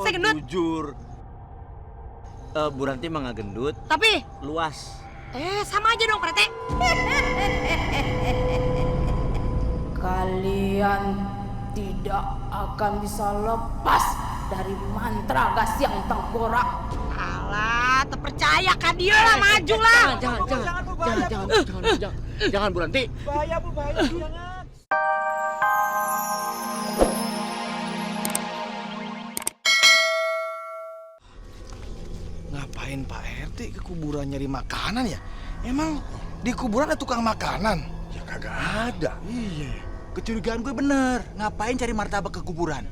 saya gendut. Jujur. Bu Ranti mah nggak gendut. Tapi Luas. sama aja dong Pak RT. Kalian tidak akan bisa lepas dari mantra Gasyang Tengkorak. Alah, terpercaya kan dia lah, maju lah. Jangan Bu Ranti. Bahaya Bu, bahaya Bu, jangan. Ngapain Pak RT ke kuburan nyari makanan ya? Emang di kuburan ada tukang makanan? Ya kagak ada. Iya. Kecurigaan gue bener. Ngapain cari martabak ke kuburan?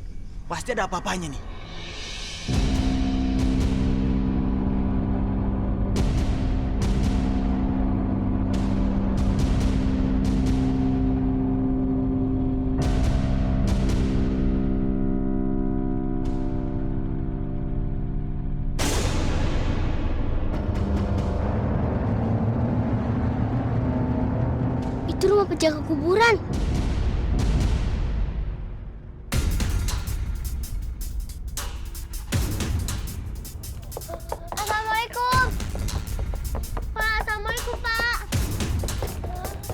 Pasti ada apa-apanya nih. Itu rumah penjaga kuburan. Assalamualaikum. Pak, assalamualaikum Pak.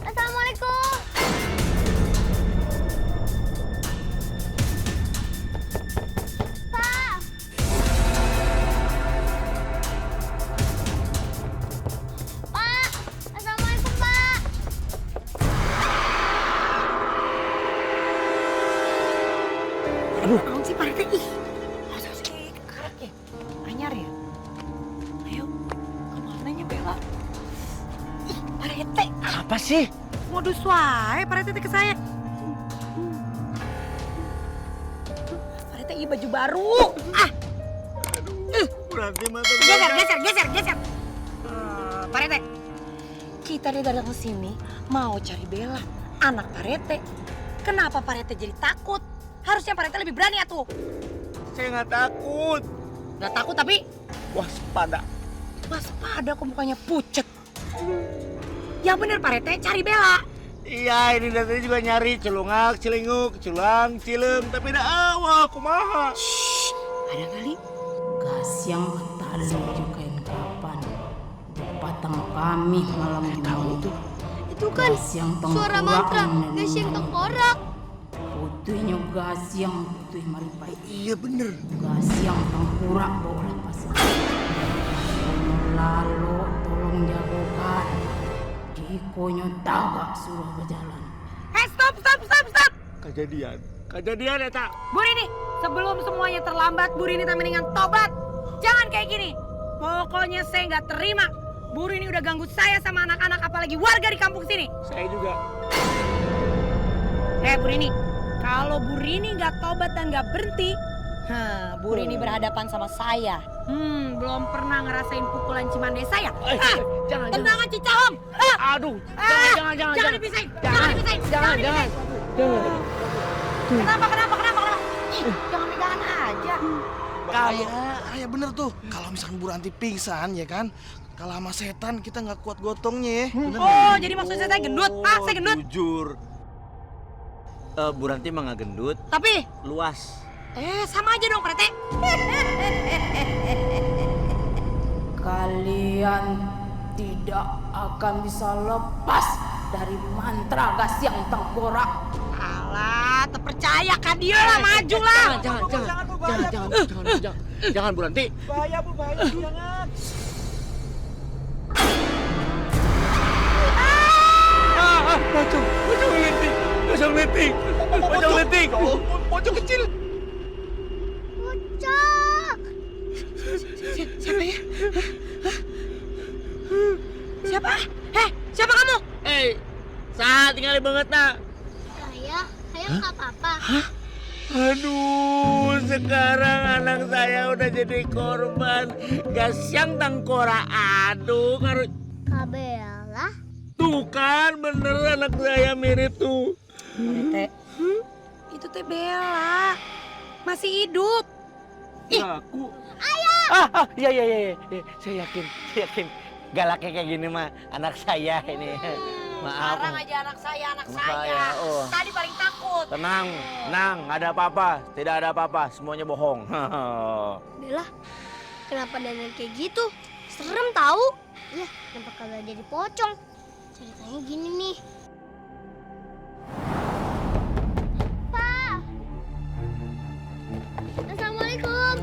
Assalamualaikum. Pak. Pak, assalamualaikum Pak. Naon sih Pak RT? Ih, masa sih karet ya? Anyar ya? Ayo, kemananya Bella? Ih, Pak RT. Apa sih? Modus wae Pak RT ke saya. Pak RT, iya baju baru. Bu Ranti mata Geser. Pak RT, kita datang ke sini mau cari Bella, anak Pak RT. Kenapa Pak RT jadi takut? Harusnya Pak RT lebih berani atuh. Saya nggak takut. Gak takut tapi Waspada. waspada kok mukanya pucet. Ya bener Pak RT, cari Bella. Iya, ini dari juga nyari celungak, celinguk, culang, cilem, tapi ada awal, kumaha. Ada kali? Gasyang Betalu jugain kapan? Di Batang kami malam ini. Itu kan Gasyang suara Tengkorak mantra menyanyi. Gasyang Tengkorak. Putihnya Gasyang putih maripai. Iya bener. Gasyang Tengkorak bawa lepasan. Lalu tolong jagokan. Dikonya tagak suruh berjalan. Stop. Kejadian ya tak. Bu Rini, sebelum semuanya terlambat, Bu Rini tak mendingan tobat. Jangan kayak gini. Pokoknya saya nggak terima. Bu Rini udah ganggu saya sama anak-anak, apalagi warga di kampung sini. Saya juga. Bu Rini, kalau Bu Rini nggak tobat dan nggak berhenti, Bu Rini berhadapan sama saya. Belum pernah ngerasain pukulan Cimande saya. Tendangan Cicahem. Aduh. Jangan dipisahin. Jangan. Kenapa? Ih, jangan pegangan aja. Kayak bener tuh. Kalau misalkan Bu Ranti pingsan ya kan, kalau sama setan kita nggak kuat gotongnya ya. Bener nggak? Oh, jadi maksudnya saya gendut. Saya gendut. Jujur. Bu Ranti mah nggak gendut. Tapi, Luas. sama aja dong Pak RT. Kalian tidak akan bisa lepas dari mantra Gasyang Tengkorak. Alah, terpercaya kan dia lah, maju lah. Jangan Bu Ranti. Bahaya Bu, bahaya Bu, jangan. Pocong leting. Pocong kecil. Bocok. Siapa ya? Siapa? Siapa kamu? Saat tinggal banget nak. Saya nggak apa-apa. Aduh, sekarang anak saya udah jadi korban Gasyang Tengkorak. Aduh, Kak Bella. tuh kan bener anak saya mirip tuh. Teh, itu Teh Bella. Masih hidup. Ih, Aku Iya. Saya yakin. Galaknya kayak gini mah anak saya ini. Maaf. sekarang aja anak saya. Saya, oh. Tadi paling takut. Tenang, nggak ada apa-apa. Tidak ada apa-apa, semuanya bohong. Bella, kenapa dandan kayak gitu? Serem tahu? Iya, kenapa kagak jadi pocong? Ceritanya gini nih. Pak! Assalamualaikum.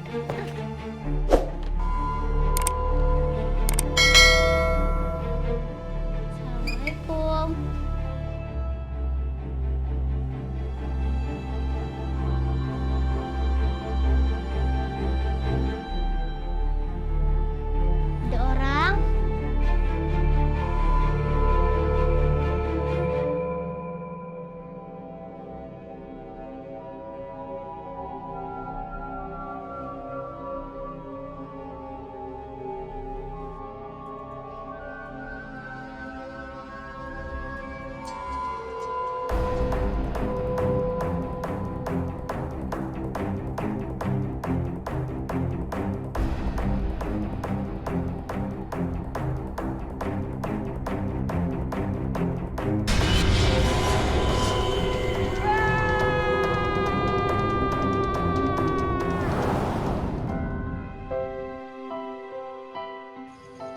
Assalamualaikum. Ada orang?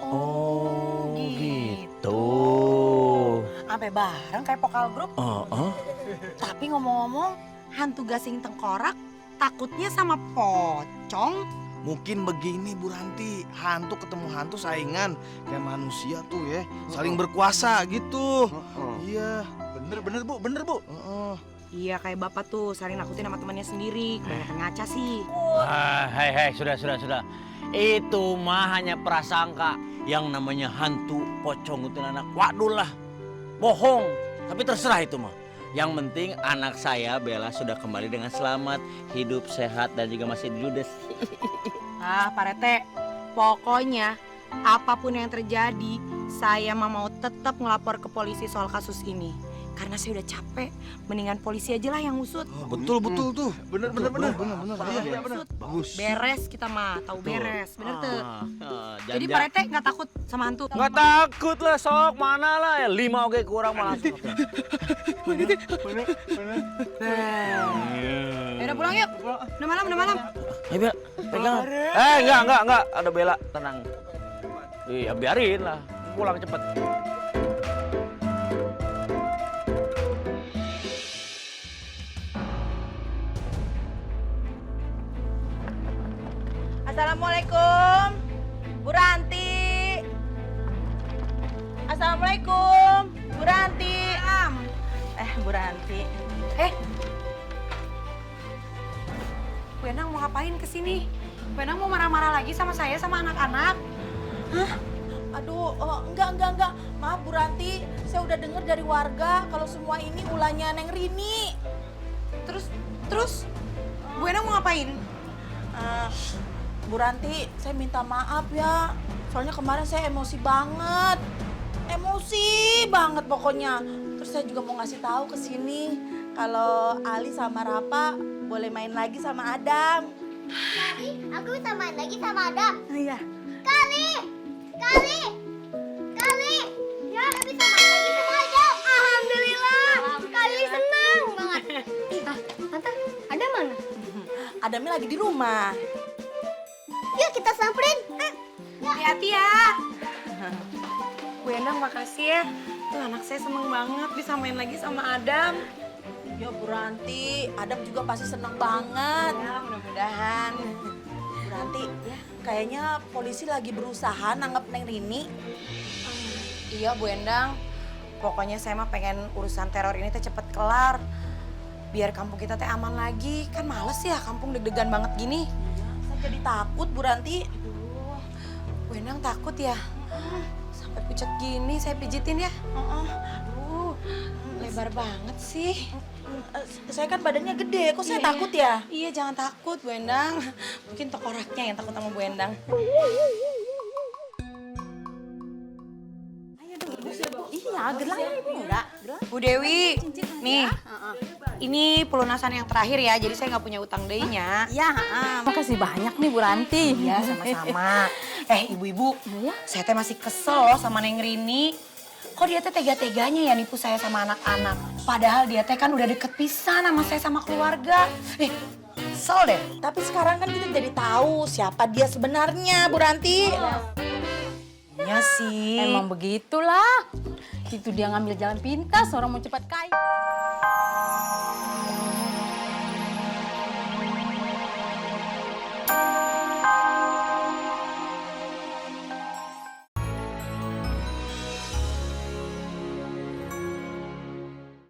Oh, gitu. Sampai bareng kayak vokal grup. Tapi ngomong-ngomong, hantu gasing tengkorak takutnya sama pocong. Mungkin begini Bu Ranti, hantu ketemu hantu saingan kayak manusia tuh ya, saling berkuasa gitu. Iya. Bener Bu. Iya kayak bapak tuh saling nakutin sama temannya sendiri. Kebanyakan ngaca sih. Hei, sudah. Itu mah hanya prasangka. Yang namanya hantu, pocong, kuntilanak, waduh lah. Bohong, tapi terserah itu mah. Yang penting anak saya Bella sudah kembali dengan selamat, hidup sehat dan juga masih diludes. Ah Pak Rete, pokoknya apapun yang terjadi, saya mau tetap ngelapor ke polisi soal kasus ini. Karena saya udah capek, mendingan polisi aja lah yang ngusut. Betul tuh. Bener. Iya, bener. Bagus. Beres kita mah, tahu beres, bener tuh. Jadi Jan-jan. Pak Rete nggak takut sama hantu? Nggak takut lah sok, mana lah ya 5 oke kurang malah. Udah pulang yuk. Udah malam. Ayo Bella, pegang. Enggak, ada Bella, tenang. Iya, biarin lah, pulang cepet. Assalamualaikum, Bu Ranti. Assalamualaikum, Bu Ranti. Bu Ranti. Bu Endang mau ngapain kesini? Bu Endang mau marah-marah lagi sama saya sama anak-anak? Aduh, enggak. Maaf Bu Ranti, saya udah dengar dari warga kalau semua ini ulahnya Neng Rini. Terus Bu Endang mau ngapain? Bu Ranti, saya minta maaf ya. Soalnya kemarin saya emosi banget. Pokoknya. Terus saya juga mau ngasih tahu ke sini kalau Ali sama Rafa boleh main lagi sama Adam. Kali, aku bisa main lagi sama Adam. Iya. Kali. Ya, aku bisa main lagi sama Adam. Alhamdulillah. Kali senang banget. Tante, Adam mana? Adamnya lagi di rumah. Yuk kita samperin. Hati-hati ya. Bu Endang makasih ya. Tuh anak saya seneng banget bisa main lagi sama Adam. Ya Bu Ranti, Adam juga pasti seneng banget. Ya mudah-mudahan. Bu Ranti, kayaknya polisi lagi berusaha nangkep Neng Rini. Iya Bu Endang. Pokoknya saya mah pengen urusan teror ini teh cepet kelar. Biar kampung kita teh aman lagi. Kan males ya kampung deg-degan banget gini. Saya jadi takut Bu Ranti. Aduh, Bu Endang takut ya? Sampai pucat gini saya pijitin ya. Aduh, lebar banget sih. Saya kan badannya gede, kok saya Iya. takut ya? Iya jangan takut Bu Endang. Mungkin tengkoraknya yang takut sama Bu Endang. Iya, gelang Ibu enggak? Bu Dewi, nih. Ini pelunasan yang terakhir ya, jadi saya nggak punya utang deinya. Ya, makasih banyak nih Bu Ranti. Iya, sama-sama. Ibu-ibu, saya teh masih kesel loh sama Neng Rini. Kok dia teh tega-teganya ya nipu saya sama anak-anak? Padahal dia teh kan udah deket pisan sama saya sama keluarga. Kesel deh. Tapi sekarang kan kita jadi tahu siapa dia sebenarnya, Bu Ranti. Iya sih. Emang begitulah. Itu dia ngambil jalan pintas, orang mau cepat kaya.